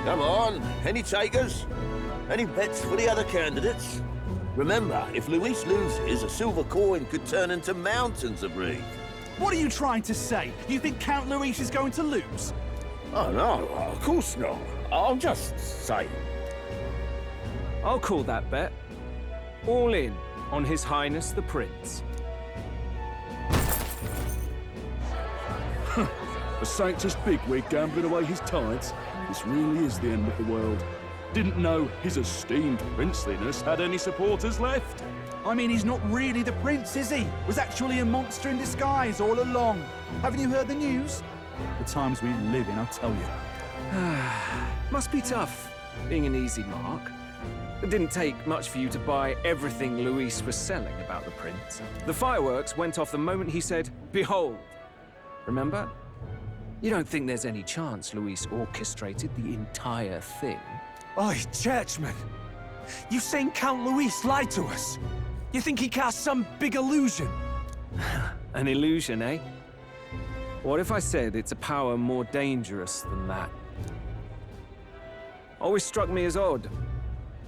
Come on, any takers? Any bets for the other candidates? Remember, if Luis loses, a silver coin could turn into mountains of reef. What are you trying to say? You think Count Luis is going to lose? Oh, no, of course not. I'm just saying. I'll call that bet. All in on His Highness the Prince. A sanctus bigwig gambling away his tides? This really is the end of the world. Didn't know his esteemed princeliness had any supporters left. I mean, he's not really the prince, is he? Was actually a monster in disguise all along. Haven't you heard the news? The times we live in, I'll tell you. Must be tough, being an easy mark. It didn't take much for you to buy everything Luis was selling about the prince. The fireworks went off the moment he said, "Behold." Remember? You don't think there's any chance Luis orchestrated the entire thing? Oi, churchman! You saying Count Luis lied to us? You think he cast some big illusion? An illusion, eh? What if I said it's a power more dangerous than that? Always struck me as odd.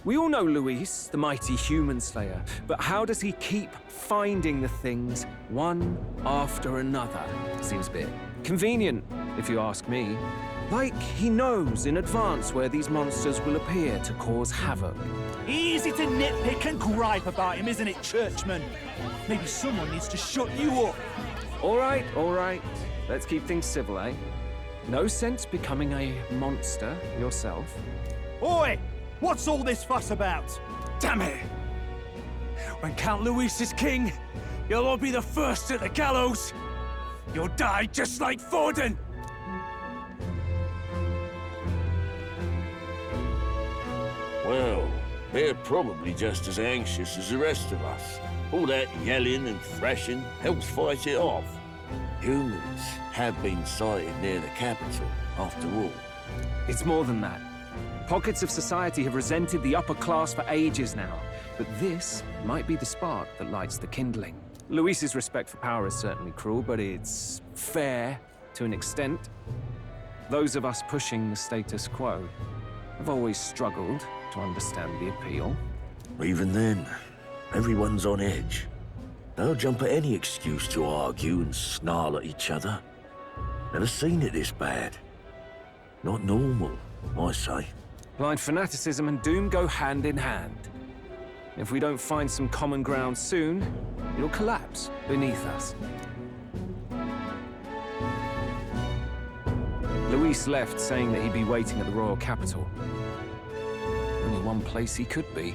We all know Luis, the mighty human slayer, but how does he keep finding the things one after another? Seems a bit convenient, if you ask me. Like he knows in advance where these monsters will appear to cause havoc. Easy to nitpick and gripe about him, isn't it, churchman? Maybe someone needs to shut you up. All right. Let's keep things civil, eh? No sense becoming a monster yourself. Oi! What's all this fuss about? Damn it! When Count Luis is king, you'll all be the first at the gallows. You'll die just like Forden. Well, they're probably just as anxious as the rest of us. All that yelling and thrashing helps fight it off. Humans have been sighted near the capital, after all. It's more than that. Pockets of society have resented the upper class for ages now, but this might be the spark that lights the kindling. Luis's respect for power is certainly cruel, but it's fair to an extent. Those of us pushing the status quo have always struggled to understand the appeal. Even then, everyone's on edge. They'll jump at any excuse to argue and snarl at each other. Never seen it this bad. Not normal, I say. Blind fanaticism and doom go hand in hand. If we don't find some common ground soon, it'll collapse beneath us. Luis left saying that he'd be waiting at the royal capital. Only one place he could be.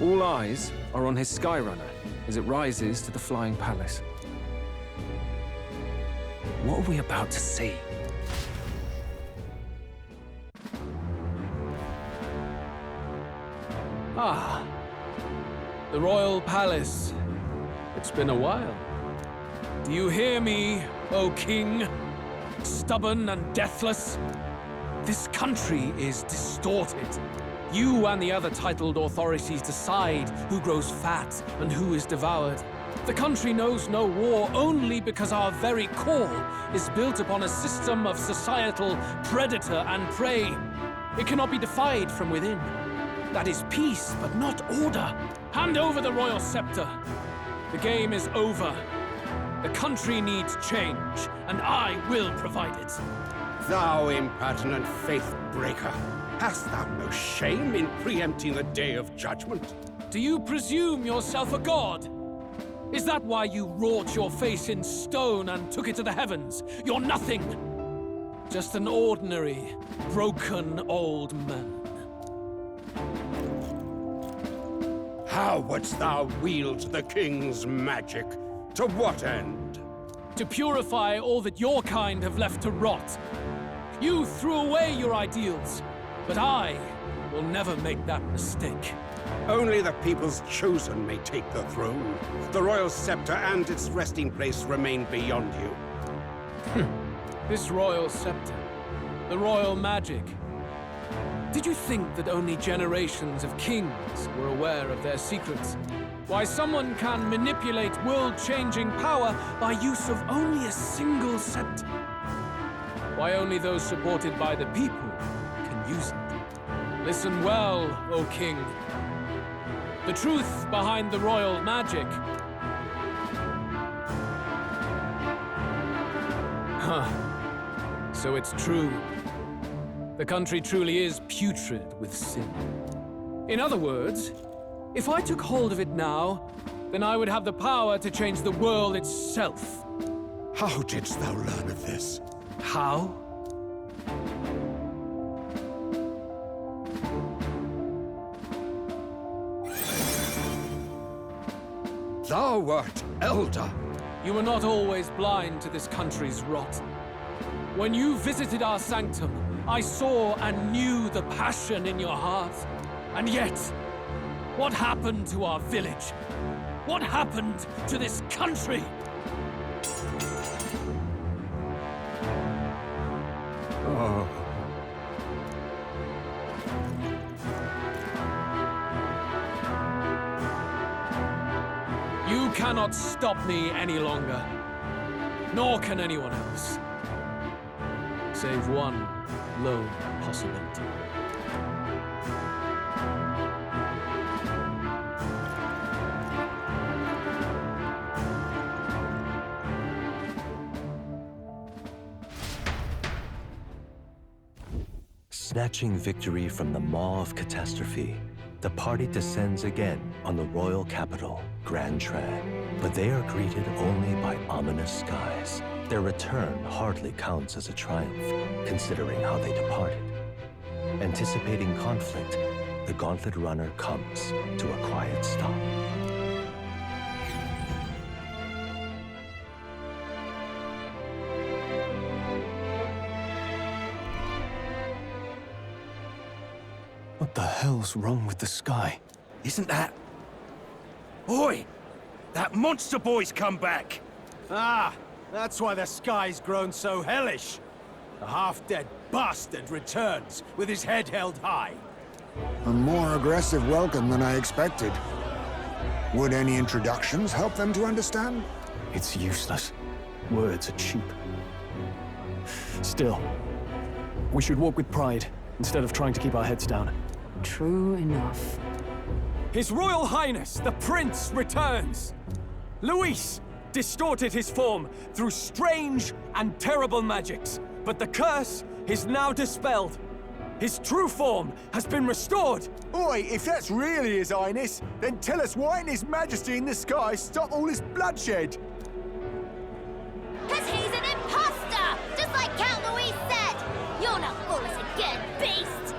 All eyes are on his Skyrunner as it rises to the flying palace. What are we about to see? Ah, the royal palace. It's been a while. Do you hear me, O king? Stubborn and deathless? This country is distorted. You and the other titled authorities decide who grows fat and who is devoured. The country knows no war only because our very core is built upon a system of societal predator and prey. It cannot be defied from within. That is peace, but not order. Hand over the royal scepter. The game is over. The country needs change, and I will provide it. Thou impertinent faith breaker, hast thou no shame in preempting the day of judgment? Do you presume yourself a god? Is that why you wrought your face in stone and took it to the heavens? You're nothing. Just an ordinary, broken old man. How wouldst thou wield the king's magic? To what end? To purify all that your kind have left to rot. You threw away your ideals, but I will never make that mistake. Only the people's chosen may take the throne. The royal scepter and its resting place remain beyond you. This royal scepter, the royal magic. Did you think that only generations of kings were aware of their secrets? Why someone can manipulate world-changing power by use of only a single scepter? Why only those supported by the people use it. Listen well, O King. The truth behind the royal magic. Huh. So it's true. The country truly is putrid with sin. In other words, if I took hold of it now, then I would have the power to change the world itself. How didst thou learn of this? How? Thou wert elder. You were not always blind to this country's rot. When you visited our sanctum, I saw and knew the passion in your heart. And yet, what happened to our village? What happened to this country? Oh. You cannot stop me any longer. Nor can anyone else. Save one lone possibility. Snatching victory from the maw of catastrophe, the party descends again on the royal capital, Grand Tran. But they are greeted only by ominous skies. Their return hardly counts as a triumph, considering how they departed. Anticipating conflict, the Gauntlet Runner comes to a quiet stop. What the hell's wrong with the sky? Isn't that... Oi! That monster boy's come back! Ah, that's why the sky's grown so hellish. The half-dead bastard returns with his head held high. A more aggressive welcome than I expected. Would any introductions help them to understand? It's useless. Words are cheap. Still, we should walk with pride instead of trying to keep our heads down. True enough. His Royal Highness, the Prince, returns! Luis distorted his form through strange and terrible magics, but the curse is now dispelled. His true form has been restored! Oi, if that's really His Highness, then tell us why ain't His Majesty in the sky stop all this bloodshed? 'Cause he's an imposter! Just like Count Louis said! You'll not fool us again, beast!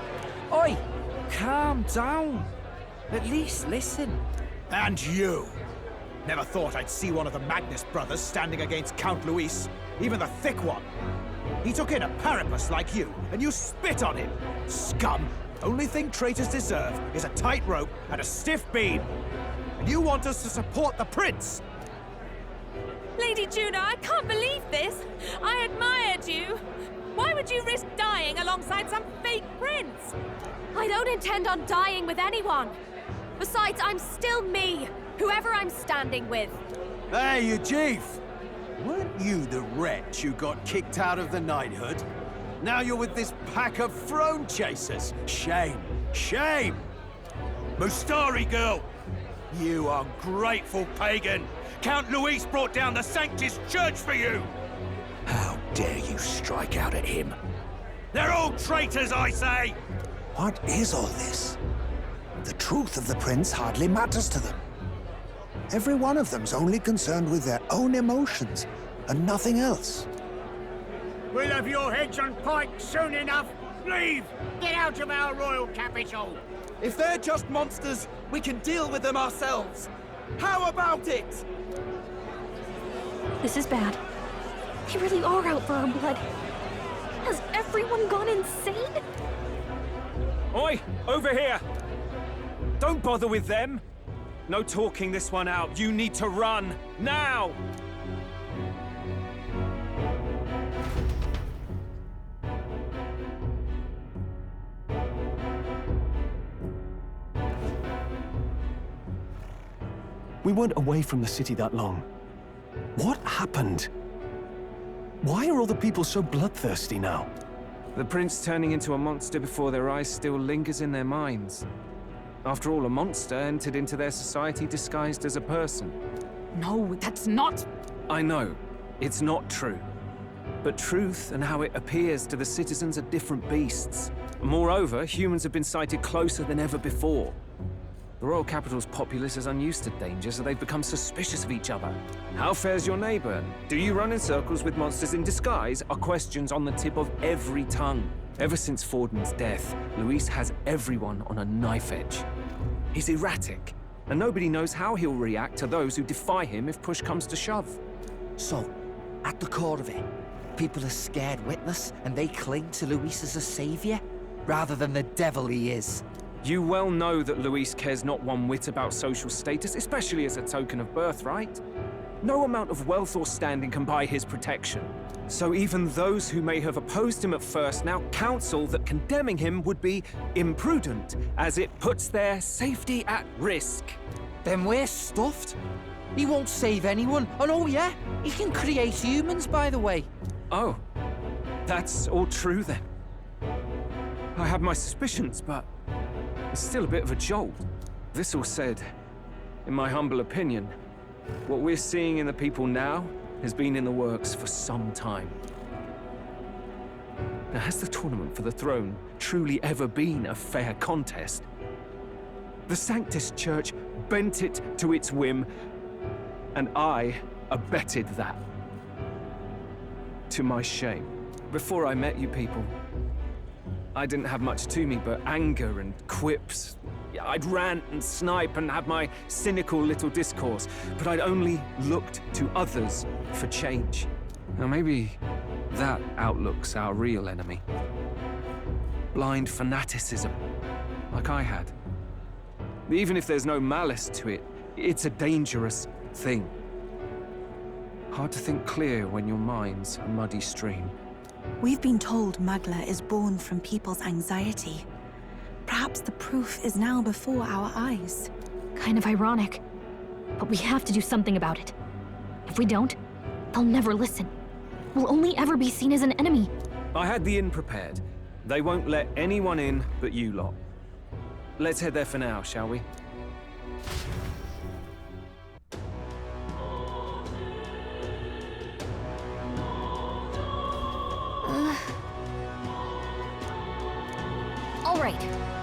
Oi, calm down. At least listen. And you! Never thought I'd see one of the Magnus brothers standing against Count Luis, even the thick one. He took in a parapus like you, and you spit on him. Scum! Only thing traitors deserve is a tight rope and a stiff beam. And you want us to support the prince? Lady Juno, I can't believe this. I admired you. Why would you risk dying alongside some fake prince? I don't intend on dying with anyone. Besides, I'm still me, whoever I'm standing with. Hey, you chief! Weren't you the wretch who got kicked out of the knighthood? Now you're with this pack of throne chasers. Shame! Shame! Mustari girl! You ungrateful pagan! Count Luis brought down the Sanctus Church for you! How dare you strike out at him? They're all traitors, I say! What is all this? The truth of the prince hardly matters to them. Every one of them's only concerned with their own emotions, and nothing else. We'll have your heads on pikes soon enough. Leave! Get out of our royal capital! If they're just monsters, we can deal with them ourselves. How about it? This is bad. They really are out for our blood. Has everyone gone insane? Oi! Over here! Don't bother with them! No talking this one out. You need to run. Now! We weren't away from the city that long. What happened? Why are all the people so bloodthirsty now? The prince turning into a monster before their eyes still lingers in their minds. After all, a monster entered into their society disguised as a person. No, that's not... I know, it's not true. But truth and how it appears to the citizens are different beasts. Moreover, humans have been sighted closer than ever before. The royal capital's populace is unused to danger, so they've become suspicious of each other. How fares your neighbor? Do you run in circles with monsters in disguise? Are questions on the tip of every tongue. Ever since Forden's death, Luis has everyone on a knife edge. He's erratic, and nobody knows how he'll react to those who defy him if push comes to shove. So, at the core of it, people are scared witless, and they cling to Luis as a savior, rather than the devil he is. You well know that Luis cares not one whit about social status, especially as a token of birthright. No amount of wealth or standing can buy his protection. So even those who may have opposed him at first now counsel that condemning him would be imprudent, as it puts their safety at risk. Then we're stuffed. He won't save anyone, and oh yeah, he can create humans, by the way. Oh, that's all true then. I had my suspicions, but it's still a bit of a jolt. This all said, in my humble opinion, what we're seeing in the people now has been in the works for some time. Now, has the tournament for the throne truly ever been a fair contest? The Sanctus Church bent it to its whim, and I abetted that. To my shame. Before I met you people, I didn't have much to me but anger and quips. I'd rant and snipe and have my cynical little discourse, but I'd only looked to others for change. Now maybe that outlook's our real enemy. Blind fanaticism, like I had. Even if there's no malice to it, it's a dangerous thing. Hard to think clear when your mind's a muddy stream. We've been told Magla is born from people's anxiety. Perhaps the proof is now before our eyes. Kind of ironic, but we have to do something about it. If we don't, they'll never listen. We'll only ever be seen as an enemy. I had the inn prepared. They won't let anyone in but you lot. Let's head there for now, shall we? All right.